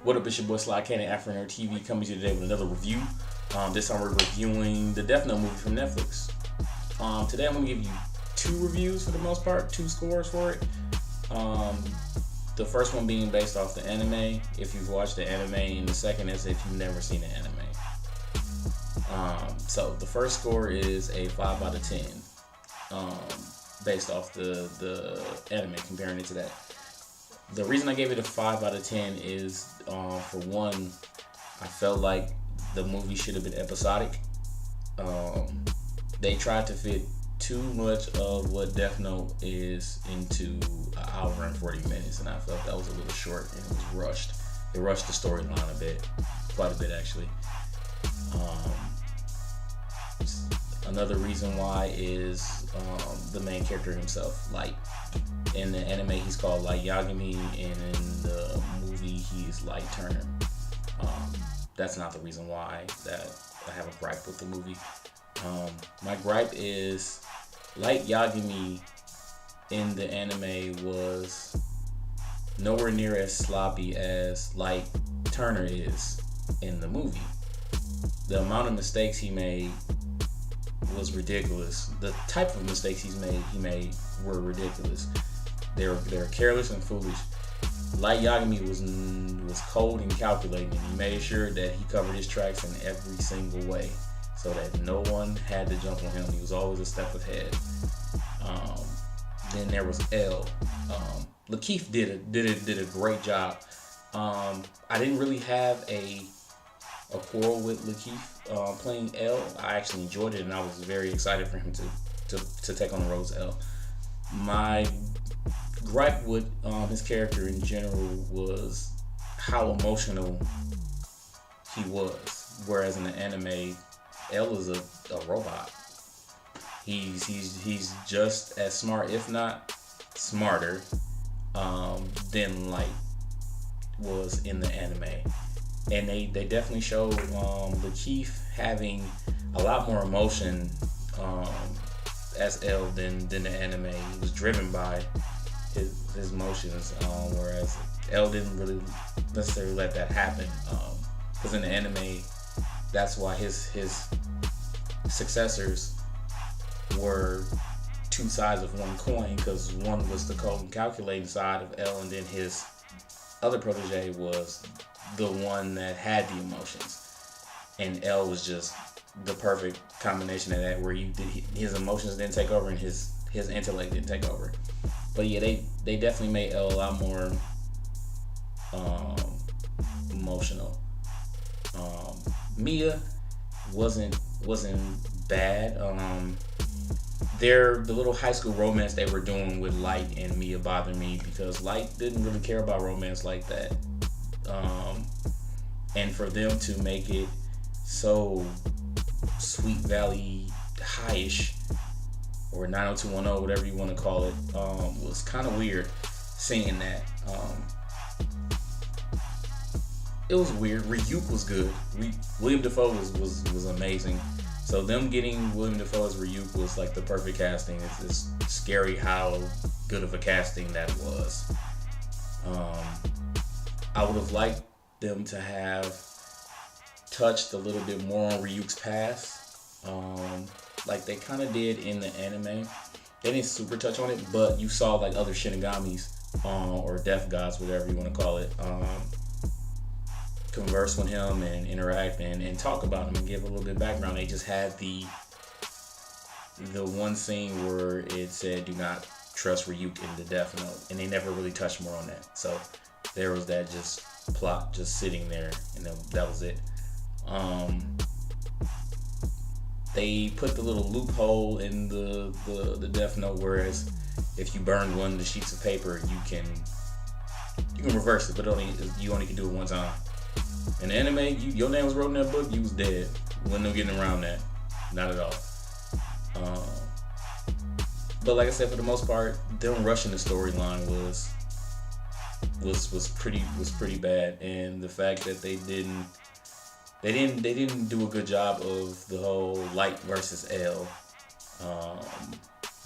What up, it's your boy Sly Cannon, Afro TV, coming to you today with another review. This time we're reviewing the Death Note movie from Netflix. Today I'm going to give you two reviews for the most part, two scores for it. The first one being based off the anime, if you've watched the anime, and the second is if you've never seen the anime. So the first score is a 5 out of 10, based off the anime, comparing it to that. The reason I gave it a 5 out of 10 is, for one, I felt like the movie should have been episodic. They tried to fit too much of what Death Note is into an hour and 40 minutes, and I felt that was a little short and it was rushed. It rushed the storyline a bit, quite a bit actually. Another reason why is the main character himself, Light. In the anime, he's called Light Yagami, and in the movie, he's Light Turner. That's not the reason why that I have a gripe with the movie. My gripe is Light Yagami in the anime was nowhere near as sloppy as Light Turner is in the movie. The amount of mistakes he made was ridiculous. The type of mistakes he made were ridiculous. They were careless and foolish. Light Yagami was cold and calculating. He made sure that he covered his tracks in every single way, so that no one had to jump on him. He was always a step ahead. Then there was L. Lakeith did a great job. I didn't really have a quarrel with Lakeith playing L. I actually enjoyed it, and I was very excited for him to take on the role as L. My gripe with his character in general was how emotional he was, whereas in the anime, L is a robot. He's just as smart, if not smarter, than Light was in the anime. And they definitely showed Lakeith having a lot more emotion as L than the anime. He was driven by his emotions, whereas L didn't really necessarily let that happen. Because in the anime, that's why his successors were two sides of one coin, because one was the cold and calculating side of L, and then his other protege was the one that had the emotions, and L was just the perfect combination of that, where his emotions didn't take over and his intellect didn't take over. But yeah, they definitely made L a lot more emotional. Mia wasn't bad. The little high school romance they were doing with Light and Mia bothered me, because Light didn't really care about romance like that. And for them to make it so Sweet Valley High-ish, or 90210, whatever you want to call it, was kind of weird seeing that. It was weird. Ryuk was good. William Dafoe was amazing. So them getting William Dafoe as Ryuk was like the perfect casting. It's just scary how good of a casting that was. I would have liked them to have touched a little bit more on Ryuk's past, like they kind of did in the anime. They didn't super touch on it, but you saw like other Shinigamis, or death gods, whatever you want to call it, converse with him and interact and talk about him and give a little bit of background. They just had the one scene where it said do not trust Ryuk in the Death Note, and they never really touched more on that. So there was that just plot just sitting there, and that was it. They put the little loophole in the Death Note, whereas if you burn one of the sheets of paper, you can reverse it, but you only can do it one time. In the anime, your name was wrote in that book, you was dead. Wasn't no getting around that, not at all. But like I said, for the most part, them rushing the storyline was pretty bad, and the fact that they didn't do a good job of the whole Light versus L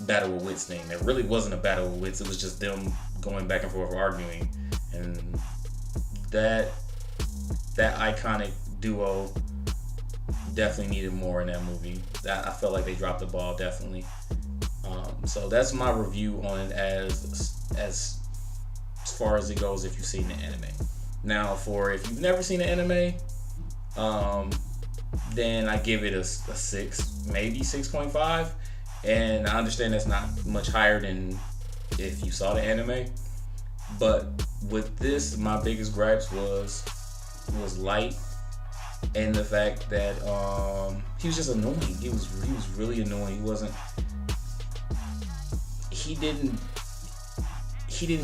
battle with wits thing. There really wasn't a battle with wits. It was just them going back and forth arguing, and that that iconic duo definitely needed more in that movie. That I felt like they dropped the ball definitely. So that's my review on it as far as it goes if you've seen the anime. Now, for if you've never seen the anime, then I give it a 6, maybe 6.5. And I understand that's not much higher than if you saw the anime. But with this, my biggest gripes was Light, and the fact that he was just annoying. He was really annoying. He didn't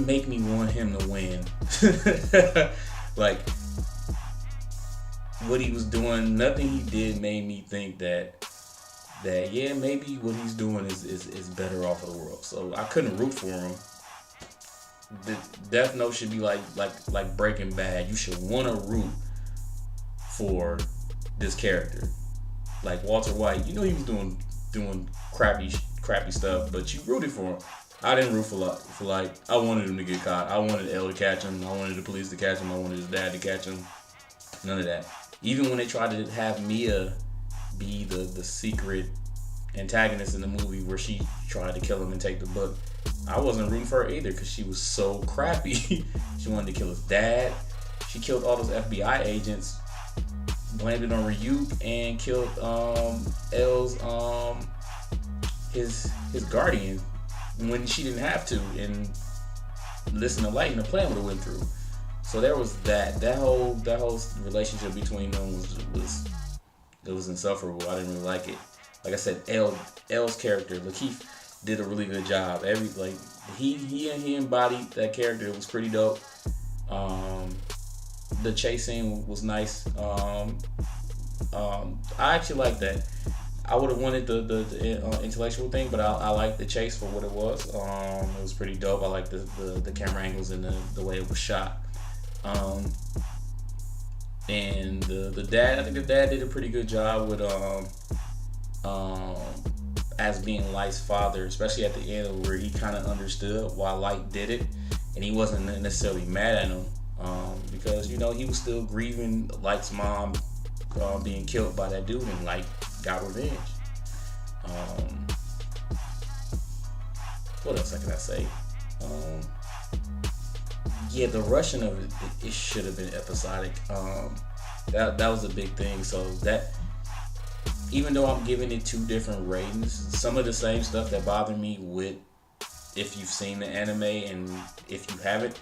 make me want him to win. Like, what he was doing, nothing he did made me think that yeah, maybe what he's doing is better off for the world. So I couldn't root for him. The Death Note should be like Breaking Bad. You should want to root for this character. Like Walter White, you know he was doing crappy stuff, but you rooted for him. I didn't root for Light. I wanted him to get caught. I wanted L to catch him. I wanted the police to catch him. I wanted his dad to catch him. None of that. Even when they tried to have Mia be the secret antagonist in the movie where she tried to kill him and take the book, I wasn't rooting for her either because she was so crappy. She wanted to kill his dad. She killed all those FBI agents, blamed it on Ryuk, and killed L's his guardian when she didn't have to, and listen to Light and the plan would have went through. So there was that whole relationship between them was insufferable. I didn't really like it. Like I said, L's character, Lakeith, did a really good job. He embodied that character. It was pretty dope. The chase scene was nice. I actually liked that. I would have wanted the intellectual thing, but I liked the chase for what it was. It was pretty dope. I liked the camera angles and the way it was shot. And the dad, I think the dad did a pretty good job with as being Light's father, especially at the end where he kind of understood why Light did it, and he wasn't necessarily mad at him because he was still grieving Light's mom being killed by that dude, and Light got revenge. What else can I say? Yeah, the rushing of it should have been episodic. That was a big thing. So that, even though I'm giving it 2 different ratings, some of the same stuff that bothered me with if you've seen the anime and if you haven't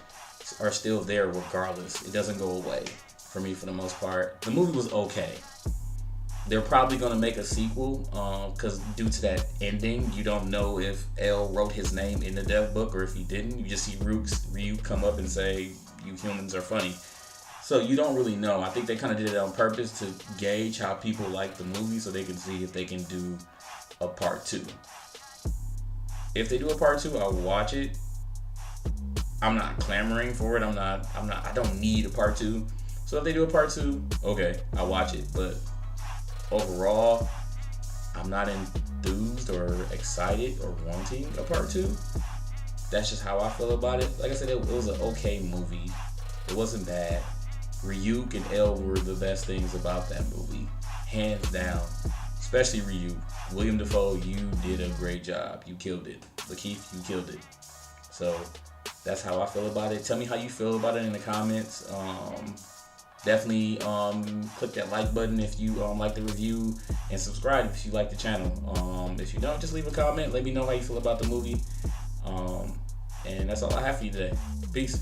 are still there regardless. It doesn't go away for me for the most part. The movie was okay. They're probably going to make a sequel because due to that ending, you don't know if L wrote his name in the death book or if he didn't. You just see Ryuk come up and say, "You humans are funny." So you don't really know. I think they kind of did it on purpose to gauge how people like the movie so they can see if they can do a part 2. If they do a part 2, I'll watch it. I'm not clamoring for it. I don't need a part 2. So if they do a part 2, okay, I'll watch it. But overall, I'm not enthused or excited or wanting a part 2. That's just how I feel about it. Like I said, it was an okay movie. It wasn't bad. Ryuk and L were the best things about that movie, hands down. Especially Ryuk. William Dafoe, you did a great job. You killed it. Lakeith, you killed it. So that's how I feel about it. Tell me how you feel about it in the comments. Definitely click that like button if you like the review, and subscribe if you like the channel. If you don't, just leave a comment. Let me know how you feel about the movie. And that's all I have for you today. Peace.